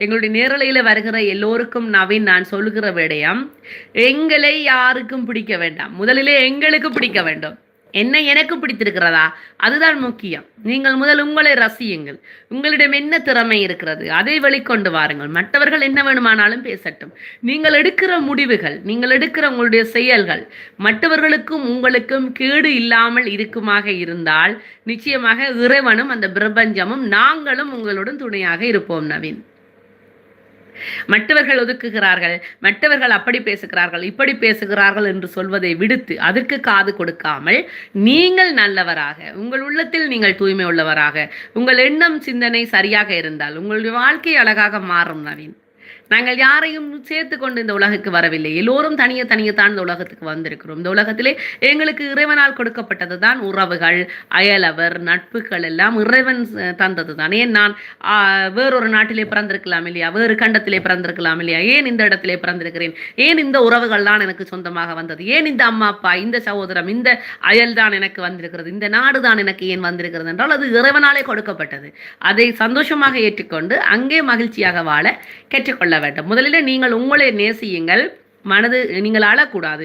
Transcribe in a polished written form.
எங்களுடைய நேரலையில் வருகிற எல்லோருக்கும் நவீன் நான் சொல்லுகிற விடயம், எங்களை யாருக்கும் பிடிக்க வேண்டாம். முதலிலே எங்களுக்கு பிடிக்க வேண்டும். என்ன எனக்கு பிடித்திருக்கிறதா, அதுதான் முக்கியம். நீங்கள் முதல் உங்களை ரசியுங்கள். உங்களிடம் என்ன திறமை இருக்கிறது அதை வெளிக்கொண்டு வாருங்கள். மற்றவர்கள் என்ன வேணுமானாலும் பேசட்டும். நீங்கள் எடுக்கிற முடிவுகள், நீங்கள் எடுக்கிற உங்களுடைய செயல்கள் மற்றவர்களுக்கும் உங்களுக்கும் கேடு இல்லாமல் இருக்குமாக இருந்தால் நிச்சயமாக இறைவனும் அந்த பிரபஞ்சமும் நாங்களும் உங்களுடன் துணையாக இருப்போம். நவீன், மற்றவர்கள் ஒதுக்குகிறார்கள், மற்றவர்கள் அப்படி பேசுகிறார்கள், இப்படி பேசுகிறார்கள் என்று சொல்வதை விடுத்து அதற்கு காது கொடுக்காமல் நீங்கள் நல்லவராக, உங்கள் உள்ளத்தில் நீங்கள் தூய்மை உள்ளவராக, உங்கள் எண்ணம் சிந்தனை சரியாக இருந்தால் உங்களுடைய வாழ்க்கை அழகாக மாறும். நவீன், நாங்கள் யாரையும் சேர்த்து கொண்டு இந்த உலகுக்கு வரவில்லை. எல்லோரும் தனியே தனியத்தான் இந்த உலகத்துக்கு வந்திருக்கிறோம். இந்த உலகத்திலே எங்களுக்கு இறைவனால் கொடுக்கப்பட்டது தான் உறவுகள், அயலவர், நட்புகள் எல்லாம் இறைவன் தந்தது தான். ஏன் நான் வேறொரு நாட்டிலே பிறந்திருக்கலாம் இல்லையா, வேறு கண்டத்திலே பிறந்திருக்கலாம் இல்லையா, ஏன் இந்த இடத்திலே பிறந்திருக்கிறேன், ஏன் இந்த உறவுகள் தான் எனக்கு சொந்தமாக வந்தது, ஏன் இந்த அம்மா அப்பா, இந்த சகோதரம், இந்த அயல் தான் எனக்கு வந்திருக்கிறது, இந்த நாடு தான் எனக்கு ஏன் வந்திருக்கிறது என்றால் அது இறைவனாலே கொடுக்கப்பட்டது. அதை சந்தோஷமாக ஏற்றுக்கொண்டு அங்கே மகிழ்ச்சியாக வாழ கற்றுக்கொள்ள வேண்டும். முதலில் நீங்கள் உங்களை நேசியுங்கள். மனது நீங்கள் அழக்கூடாது.